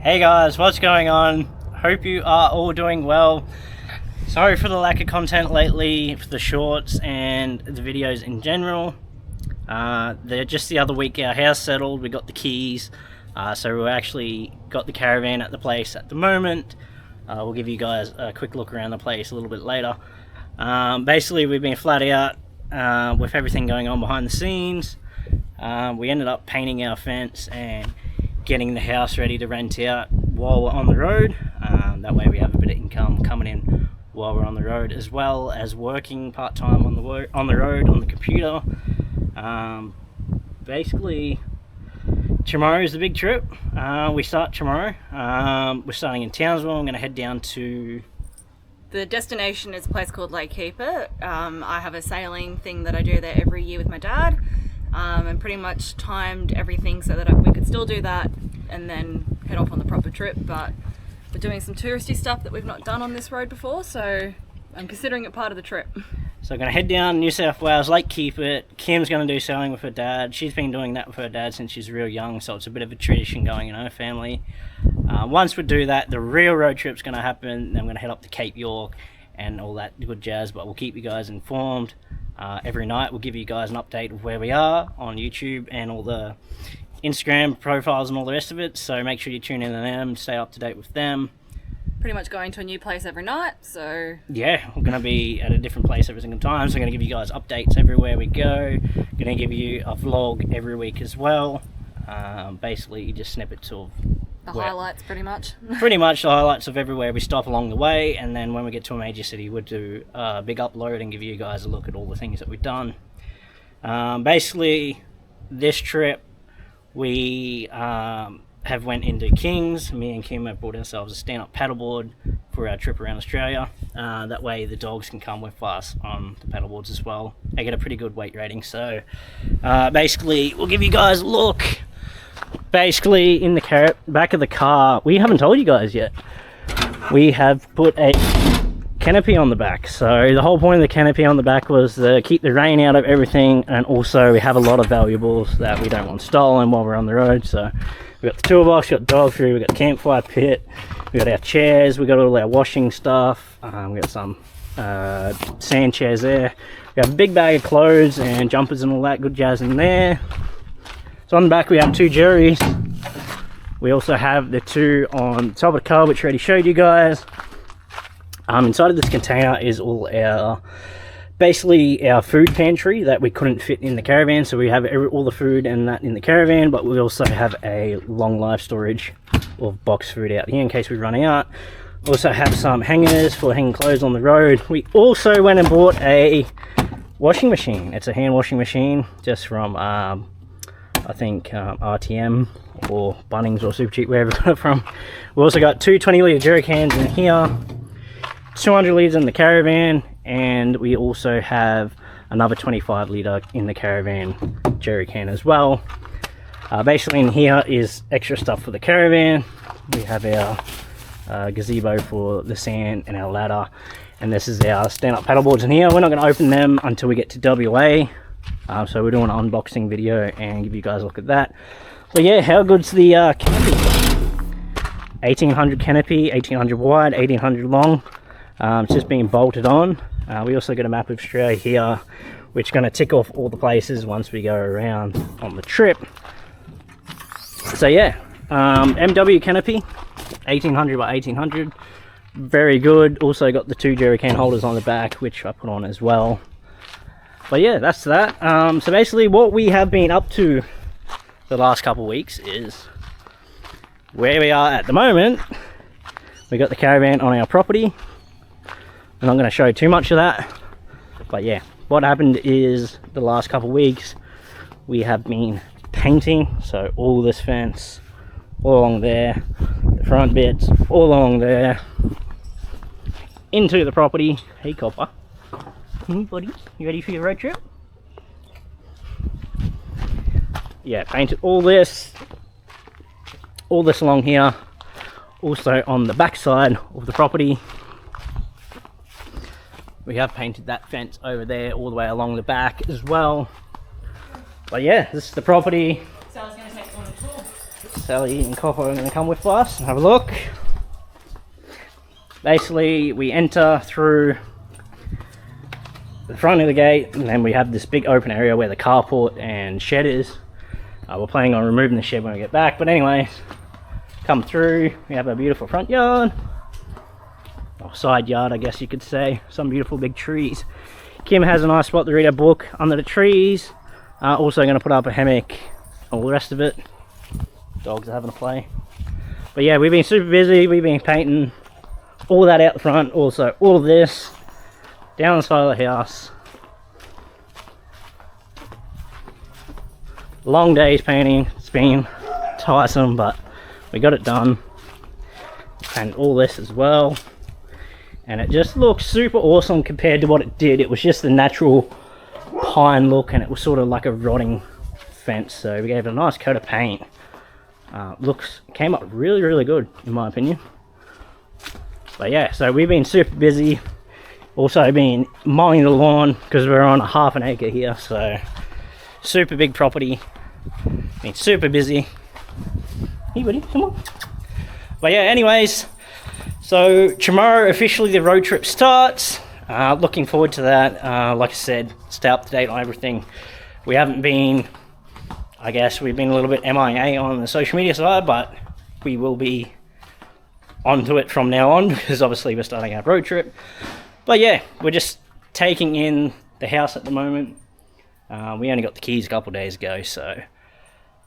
Hey guys, what's going on? Hope you are all doing well. Sorry for the lack of content lately for the shorts and the videos in general. Just the other week our house settled, we got the keys, so we actually got the caravan at the place at the moment. We'll give you guys a quick look around the place a little bit later. Basically we've been flat out with everything going on behind the scenes. We ended up painting our fence and getting the house ready to rent out while we're on the road. That way we have a bit of income coming in while we're on the road, as well as working part-time on the road on the computer. Basically tomorrow is the big trip. We start tomorrow. We're starting in Townsville. I'm going to head down to... The destination is a place called Lake Keeper. I have a sailing thing that I do there every year with my dad. And pretty much timed everything so that we could still do that and then head off on the proper trip. But we're doing some touristy stuff that we've not done on this road before, so I'm considering it part of the trip. So I'm going to head down New South Wales, Lake Keeper. Kim's going to do sailing with her dad. She's been doing that with her dad since she's real young, so it's a bit of a tradition going in her family. Once we do that, the real road trip's going to happen. Then I'm going to head up to Cape York and all that good jazz, but we'll keep you guys informed. Every night we'll give you guys an update of where we are on YouTube and all the Instagram profiles and all the rest of it, so make sure you tune in to them, stay up to date with them. Pretty much going to a new place every night, so... Yeah, we're going to be at a different place every single time, so we're going to give you guys updates everywhere we go. Going to give you a vlog every week as well. Basically just snippets of... The highlights, pretty much. Pretty much the highlights of everywhere we stop along the way, and then when we get to a major city we'll do a big upload and give you guys a look at all the things that we've done. Basically this trip we have went into Kings. Me and Kim have bought ourselves a stand-up paddleboard for our trip around Australia. That way the dogs can come with us on the paddleboards as well. They get a pretty good weight rating, so basically we'll give you guys a look. Basically in the back of the car, we haven't told you guys yet, we have put a canopy on the back. So the whole point of the canopy on the back was to keep the rain out of everything, and also we have a lot of valuables that we don't want stolen while we're on the road. So we've got the toolbox, we've got dog food, we've got the campfire pit, we've got our chairs, we've got all our washing stuff, we've got some sand chairs there, we have a big bag of clothes and jumpers and all that good jazz in there. So on the back we have two jerrys. We also have the two on top of the car, which I already showed you guys. Inside of this container is all our, basically our food pantry that we couldn't fit in the caravan. So we have all the food and that in the caravan, but we also have a long life storage of box food out here in case we run out. We also have some hangers for hanging clothes on the road. We also went and bought a washing machine. It's a hand washing machine just from I think RTM or Bunnings or Supercheap, wherever we got it from. We also got two 20-litre jerry cans in here, 200 litres in the caravan, and we also have another 25-litre in the caravan jerry can as well. Basically in here is extra stuff for the caravan. We have our gazebo for the sand and our ladder, and this is our stand-up paddleboards in here. We're not going to open them until we get to WA. So we're doing an unboxing video and give you guys a look at that. But yeah, how good's the canopy? 1800 canopy, 1800 wide, 1800 long. It's just being bolted on. We also got a map of Australia here, which is going to tick off all the places once we go around on the trip. So yeah, MW canopy, 1800 by 1800. Very good. Also got the two jerry can holders on the back, which I put on as well. But yeah, that's that. So basically what we have been up to the last couple of weeks is where we are at the moment. We got the caravan on our property. I'm not going to show too much of that. But yeah, what happened is the last couple of weeks we have been painting. So all this fence, all along there, the front bits, all along there, into the property. Hey Copper. Hey buddy, you ready for your road trip? Yeah, painted all this along here. Also on the back side of the property we have painted that fence over there all the way along the back as well. But yeah, this is the property. So I was going to take you on a tour. Sally and Copper are going to come with us and have a look. Basically, we enter through the front of the gate, and then we have this big open area where the carport and shed is. We're planning on removing the shed when we get back, but anyways, come through. We have a beautiful front yard, or side yard, I guess you could say. Some beautiful big trees. Kim has a nice spot to read a book under the trees. Also going to put up a hammock, all the rest of it. Dogs are having a play. But yeah, we've been super busy. We've been painting all that out the front. Also, all of this down the side of the house. Long days painting. It's been tiresome, but we got it done. And all this as well. And it just looks super awesome compared to what it did. It was just the natural pine look, and it was sort of like a rotting fence. So we gave it a nice coat of paint. Came up really good in my opinion. But yeah, so we've been super busy. Also been mowing the lawn because we're on a half an acre here, so super big property. Been super busy. Hey buddy, come on. But yeah, anyways, so tomorrow officially the road trip starts. Looking forward to that. Like I said, stay up to date on everything. We haven't been, I guess we've been a little bit MIA on the social media side, but we will be onto it from now on because obviously we're starting our road trip. But yeah, we're just taking in the house at the moment. We only got the keys a couple of days ago, so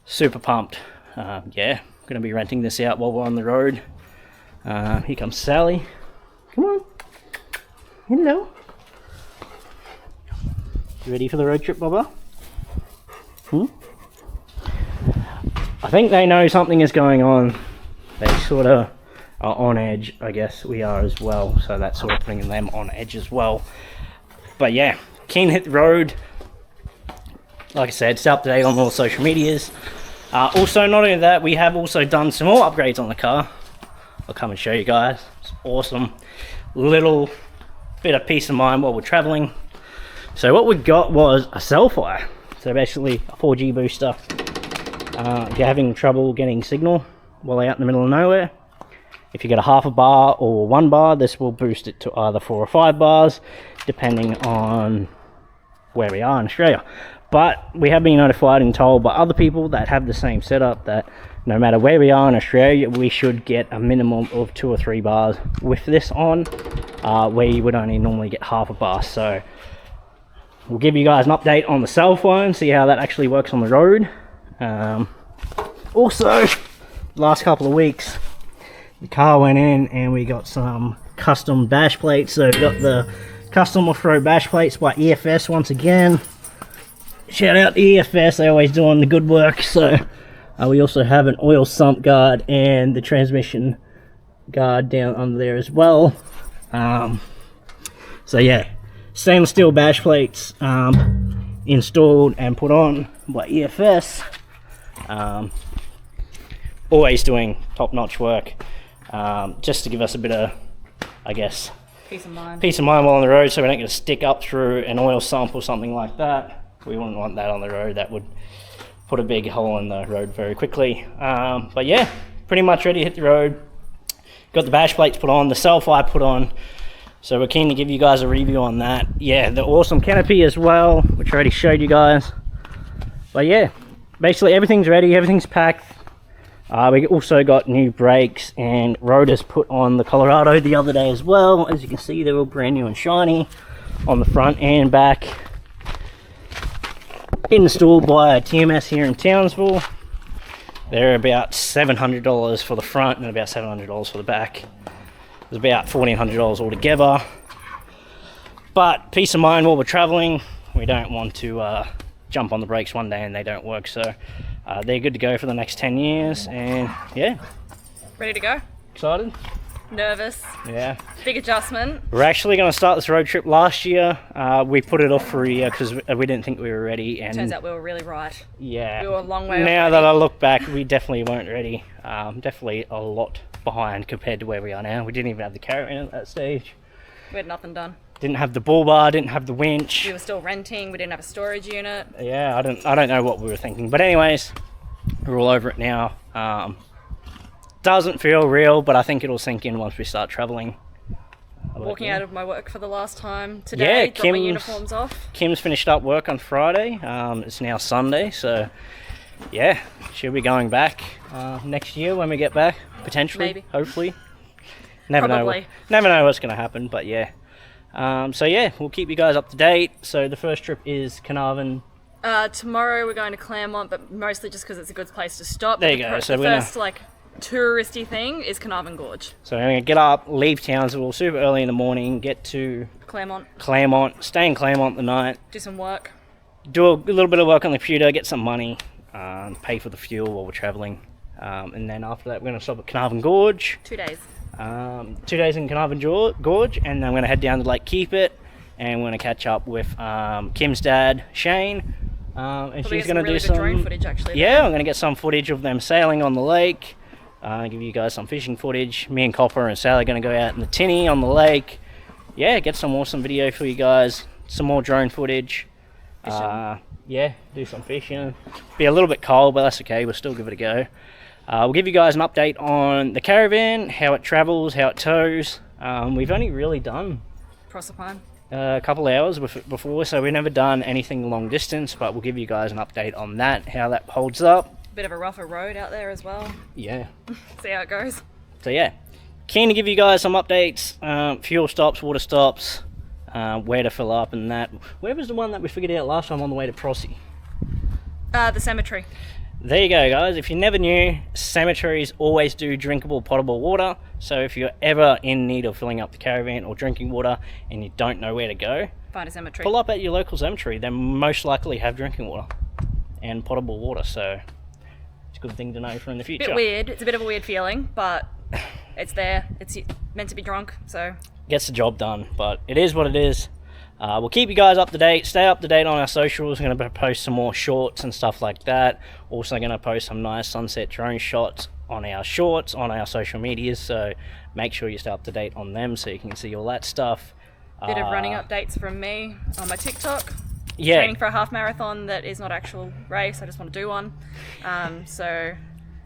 super pumped. Yeah, going to be renting this out while we're on the road. Here comes Sally. Come on. Hello. You ready for the road trip, Bubba? I think they know something is going on. They sort of are on edge. I guess we are as well, so that's sort of putting them on edge as well. But yeah, keen to hit the road. Like I said, stay up to date on all social medias. Also, not only that, we have also done some more upgrades on the car. I'll come and show you guys. It's awesome. Little bit of peace of mind while we're traveling. So what we got was a cell fire. So basically a 4G booster. If you're having trouble getting signal while out in the middle of nowhere, if you get a half a bar or 1 bar, this will boost it to either 4 or 5 bars, depending on where we are in Australia. But we have been notified and told by other people that have the same setup that no matter where we are in Australia, we should get a minimum of 2 or 3 bars with this on, where you would only normally get half a bar. So we'll give you guys an update on the cell phone, see how that actually works on the road. Also, last couple of weeks, the car went in and we got some custom bash plates. So we got the custom off-road bash plates by EFS once again. Shout out to EFS, they're always doing the good work. So we also have an oil sump guard and the transmission guard down under there as well. So yeah, stainless steel bash plates installed and put on by EFS. Always doing top-notch work, just to give us a bit of, I guess, peace of mind while on the road, so we don't get to stick up through an oil sump or something like that. We wouldn't want that on the road. That would put a big hole in the road very quickly. But yeah, pretty much ready to hit the road. Got the bash plates put on, the cell fire put on, so we're keen to give you guys a review on that. Yeah, the awesome canopy as well, which I already showed you guys. But yeah, basically everything's ready, everything's packed. We also got new brakes and rotors put on the Colorado the other day as well. As you can see, they're all brand new and shiny on the front and back. Installed by TMS here in Townsville. They're about $700 for the front and about $700 for the back. It's about $1,400 altogether. But peace of mind while we're traveling. We don't want to jump on the brakes one day and they don't work, so they're good to go for the next 10 years. And yeah, Ready to go? excited. Nervous. Yeah, Big adjustment. we're actually going to start this road trip last year. We put it off for a year because we didn't think we were ready, and Turns out we were really right. yeah, We were a long way off now that ready. I look back, we definitely weren't ready. Definitely a lot behind compared to where we are now. We didn't even have the caravan at that stage, We had nothing done. didn't have the bull bar, didn't have the winch. We were still renting. We didn't have a storage unit. Yeah, I don't know what we were thinking, but anyways, We're all over it now. Doesn't feel real, but I think it'll sink in once we start traveling. Walking out of my work for the last time today, Yeah, drop my uniforms off. Kim's finished up work on Friday. It's now Sunday, so yeah, she'll be going back next year when we get back, potentially, Maybe. hopefully. Never Probably. know what's going to happen, but yeah. So yeah, we'll keep you guys up to date. So the first trip is Carnarvon. Tomorrow we're going to Claremont, but mostly just because it's a good place to stop. There you The go. So the we're first like touristy thing is Carnarvon Gorge. So we're going to get up, leave Townsville super early in the morning, get to Claremont, stay in Claremont the night, do some work. do a little bit of work on the computer, get some money, pay for the fuel while we're traveling. And then after that, we're going to stop at Carnarvon Gorge. 2 days. 2 days in Carnarvon Gorge, and then I'm going to head down to Lake Keep It, and we're going to catch up with Kim's dad, Shane. And Probably she's get going to really do good drone footage actually. Yeah, I'm going to get some footage of them sailing on the lake. Give you guys some fishing footage. Me and Copper and Sally are going to go out in the tinny on the lake. Yeah, get some awesome video for you guys. Some more drone footage. Yeah, do some fishing. Be a little bit cold, but that's okay. We'll still give it a go. We'll give you guys an update on the caravan, how it travels, how it tows. We've only really done Proserpine. a couple hours before, so we've never done anything long distance, but we'll give you guys an update on that, how that holds up. Bit of a rougher road out there as well. Yeah. See how it goes. So yeah, keen to give you guys some updates, fuel stops, water stops, where to fill up and that. Where was the one that we figured out last time on the way to Prosy? The cemetery. There you go, guys. If you never knew, cemeteries always do drinkable, potable water. So if you're ever in need of filling up the caravan or drinking water and you don't know where to go, Find a cemetery. pull up at your local cemetery. They most likely have drinking water and potable water, so it's a good thing to know for in the future. Bit weird. It's a bit of a weird feeling, but it's there. It's meant to be drunk, so. Gets the job done, but it is what it is. We'll keep you guys up to date. Stay up to date on our socials. We're going to post some more shorts and stuff like that. Also going to post some nice sunset drone shots on our shorts, on our social medias. So make sure you stay up to date on them so you can see all that stuff. Bit of running updates from me on my TikTok. Yeah. Training for a half marathon that is not actual race. I just want to do one. So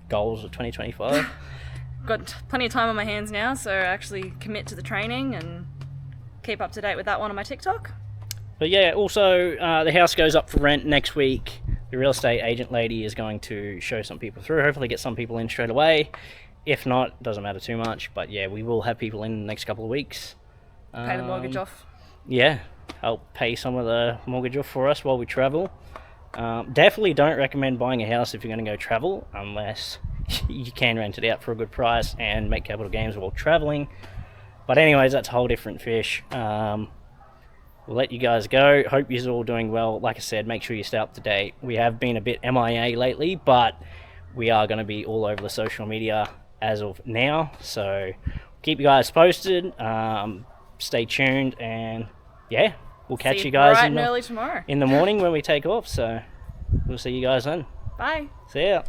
Goals of 2025. got plenty of time on my hands now, so actually commit to the training and keep up to date with that one on my TikTok. But yeah, also the house goes up for rent next week. The real estate agent lady is going to show some people through. Hopefully get some people in straight away. If not, doesn't matter too much. But yeah, we will have people in the next couple of weeks. Pay the mortgage off. Yeah, help pay some of the mortgage off for us while we travel. Definitely don't recommend buying a house if you're going to go travel unless you can rent it out for a good price and make capital gains while traveling. But anyways, that's a whole different fish. We'll let you guys go. Hope you're all doing well. Like I said, make sure you stay up to date. We have been a bit MIA lately, but we are going to be all over the social media as of now. So keep you guys posted. Stay tuned, and yeah, we'll catch you guys bright and early tomorrow in the morning when we take off. So we'll see you guys then. Bye. See ya.